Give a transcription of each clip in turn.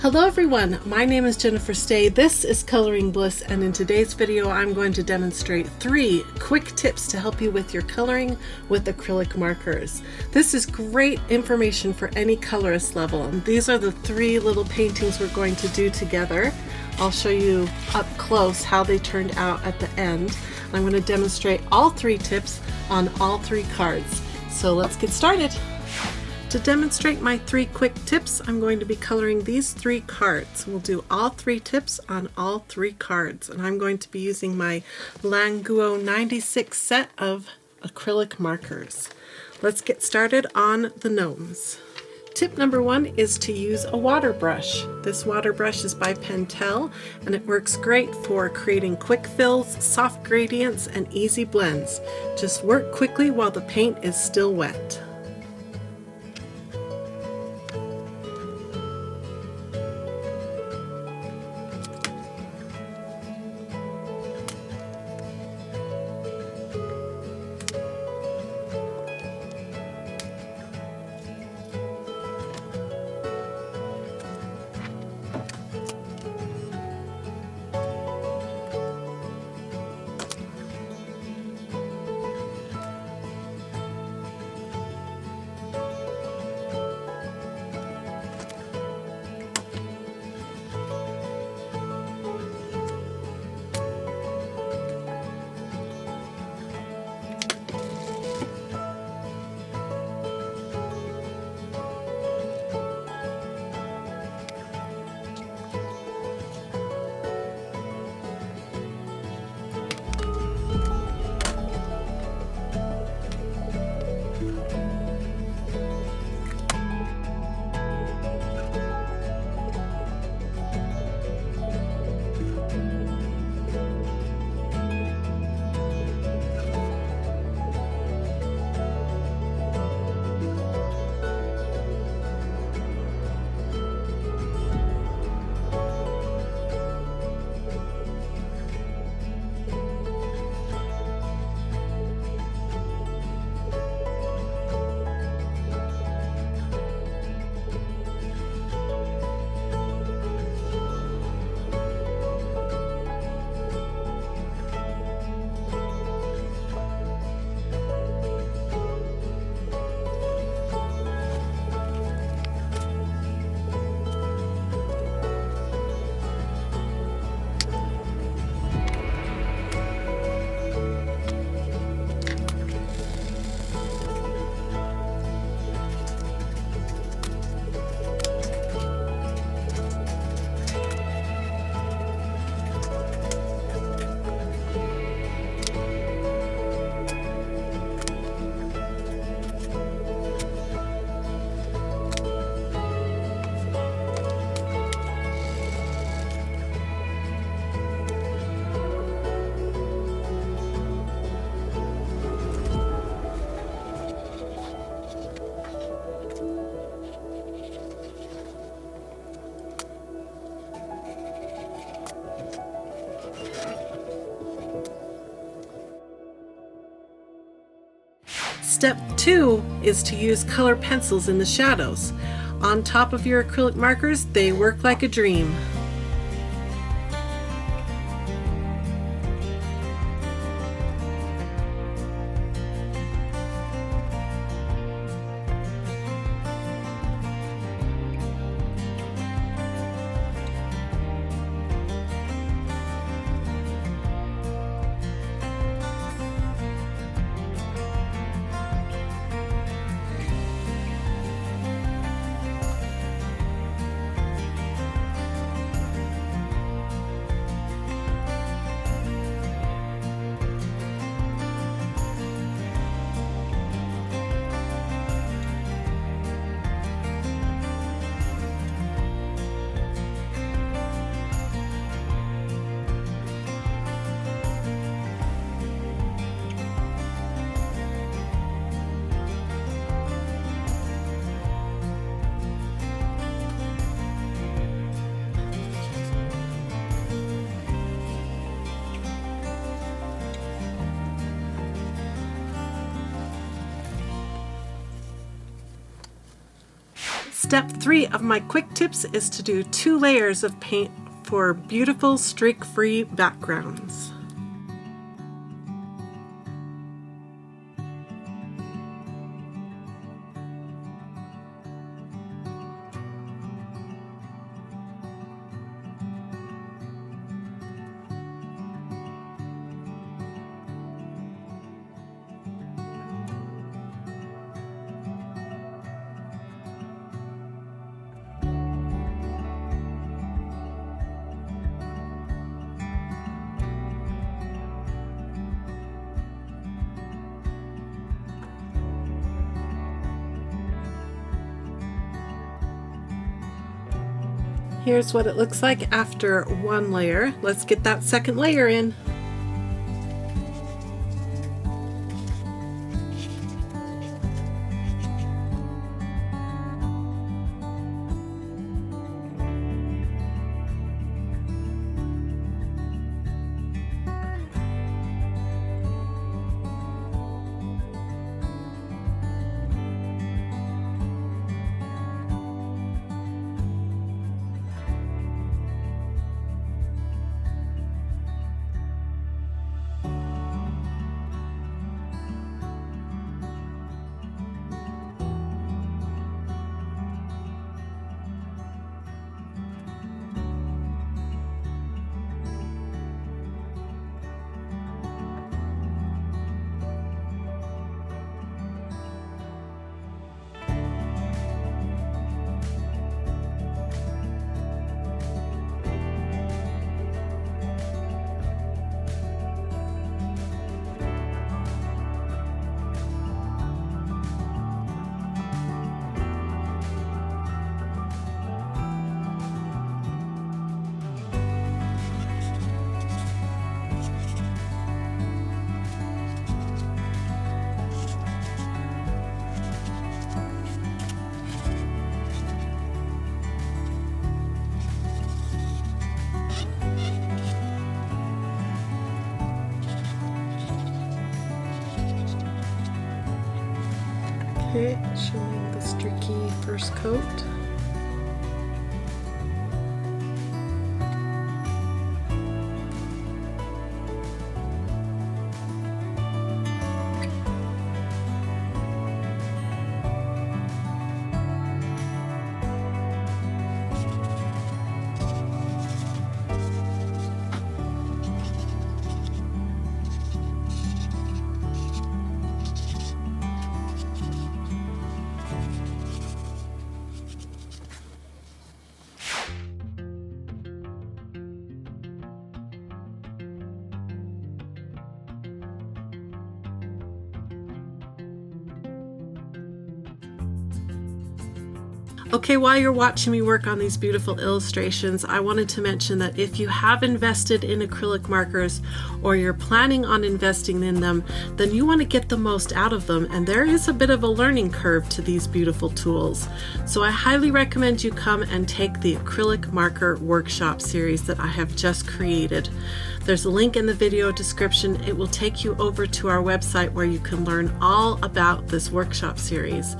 Hello everyone, my name is Jennifer Stay. This is Coloring Bliss, and in today's video I'm going to demonstrate 3 quick tips to help you with your coloring with acrylic markers. This is great information for any colorist level, and these are the 3 little paintings we're going to do together. I'll show you up close how they turned out at the end. I'm going to demonstrate all 3 tips on all 3 cards. So let's get started. To demonstrate my 3 quick tips, I'm going to be coloring these 3 cards. We'll do all 3 tips on all 3 cards, and I'm going to be using my Languo 96 set of acrylic markers. Let's get started on the gnomes. Tip number 1 is to use a water brush. This water brush is by Pentel, and it works great for creating quick fills, soft gradients, and easy blends. Just work quickly while the paint is still wet. Step 2 is to use color pencils in the shadows. On top of your acrylic markers, they work like a dream. Step 3 of my quick tips is to do 2 layers of paint for beautiful streak-free backgrounds. Here's what it looks like after 1 layer. Let's get that second layer in. Okay, showing the streaky first coat. Okay, while you're watching me work on these beautiful illustrations, I wanted to mention that if you have invested in acrylic markers or you're planning on investing in them, then you want to get the most out of them, and there is a bit of a learning curve to these beautiful tools. So I highly recommend you come and take the acrylic marker workshop series that I have just created. There's a link in the video description. It will take you over to our website where you can learn all about this workshop series.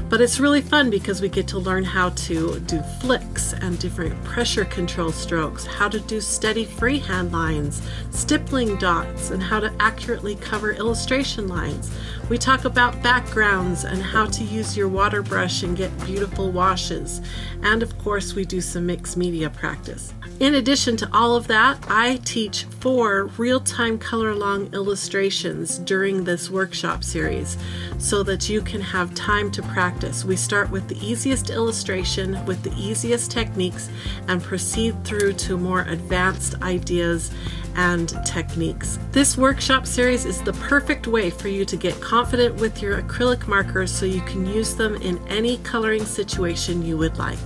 But it's really fun because we get to learn how to do flicks and different pressure control strokes, how to do steady freehand lines, stippling dots, and how to accurately cover illustration lines. We talk about backgrounds and how to use your water brush and get beautiful washes. And of course, we do some mixed media practice. In addition to all of that, I teach 4 real-time color-along illustrations during this workshop series so that you can have time to practice. We start with the easiest illustration with the easiest techniques and proceed through to more advanced ideas and techniques. This workshop series is the perfect way for you to get confident with your acrylic markers so you can use them in any coloring situation you would like.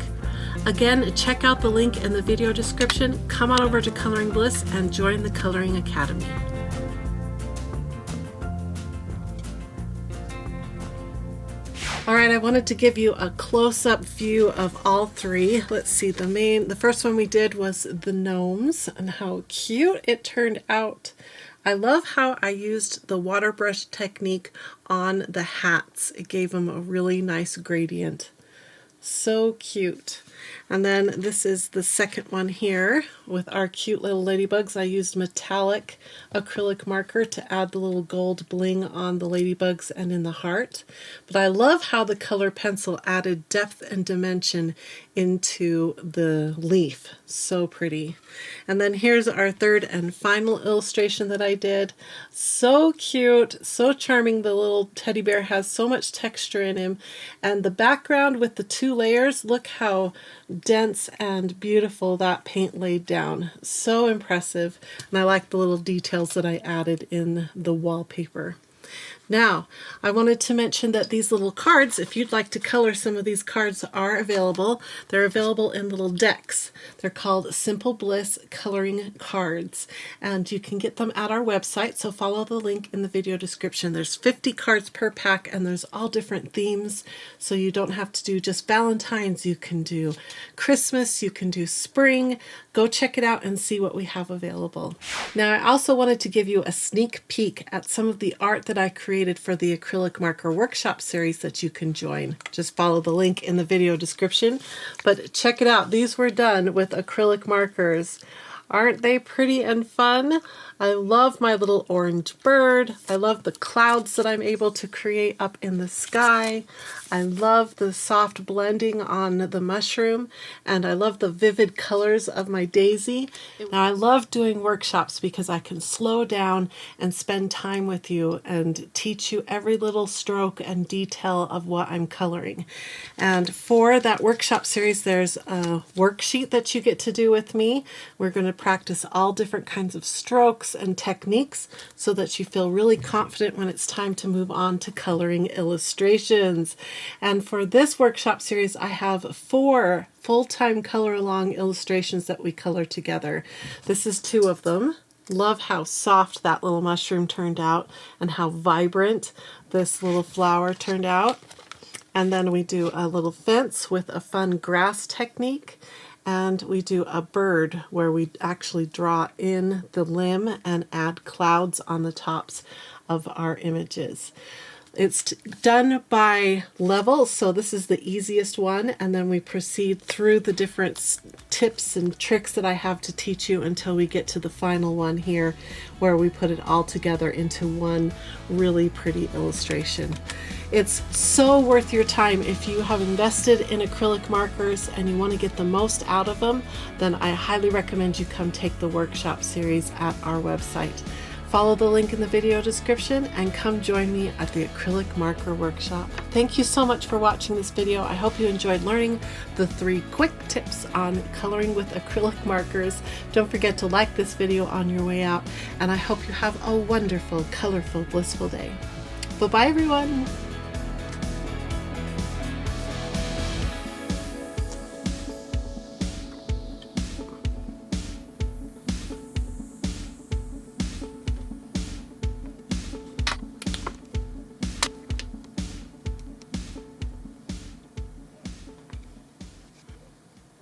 Again, check out the link in the video description, come on over to Coloring Bliss and join the Coloring Academy. Alright, I wanted to give you a close-up view of all 3. Let's see, the first one we did was the gnomes and how cute it turned out. I love how I used the water brush technique on the hats. It gave them a really nice gradient. So cute. And then this is the second one here with our cute little ladybugs. I used metallic acrylic marker to add the little gold bling on the ladybugs and in the heart. But I love how the color pencil added depth and dimension into the leaf. So pretty. And then here's our third and final illustration that I did. So cute, so charming. The little teddy bear has so much texture in him. And the background with the two layers, look how dense and beautiful that paint laid down. So impressive. And I like the little details that I added in the wallpaper. Now, I wanted to mention that these little cards, if you'd like to color some of these cards, are available. They're available in little decks. They're called Simple Bliss Coloring Cards, and you can get them at our website, so follow the link in the video description. There's 50 cards per pack, and there's all different themes, so you don't have to do just Valentine's. You can do Christmas, you can do spring. Go check it out and see what we have available. Now, I also wanted to give you a sneak peek at some of the art that I created for the acrylic marker workshop series that you can join. Just follow the link in the video description, but check it out. These were done with acrylic markers. Aren't they pretty and fun? I love my little orange bird. I love the clouds that I'm able to create up in the sky. I love the soft blending on the mushroom, and I love the vivid colors of my daisy. Now, I love doing workshops because I can slow down and spend time with you and teach you every little stroke and detail of what I'm coloring. And for that workshop series, there's a worksheet that you get to do with me. We're going to practice all different kinds of strokes and techniques so that you feel really confident when it's time to move on to coloring illustrations. And for this workshop series, I have 4 full-time color-along illustrations that we color together. This is 2 of them. Love how soft that little mushroom turned out and how vibrant this little flower turned out. And then we do a little fence with a fun grass technique. And we do a bird where we actually draw in the limb and add clouds on the tops of our images. It's done by level, so this is the easiest one, and then we proceed through the different tips and tricks that I have to teach you until we get to the final one here, where we put it all together into one really pretty illustration. It's so worth your time. If you have invested in acrylic markers and you want to get the most out of them, then I highly recommend you come take the workshop series at our website. Follow the link in the video description and come join me at the acrylic marker workshop. Thank you so much for watching this video. I hope you enjoyed learning the 3 quick tips on coloring with acrylic markers. Don't forget to like this video on your way out, and I hope you have a wonderful, colorful, blissful day. Bye-bye, everyone.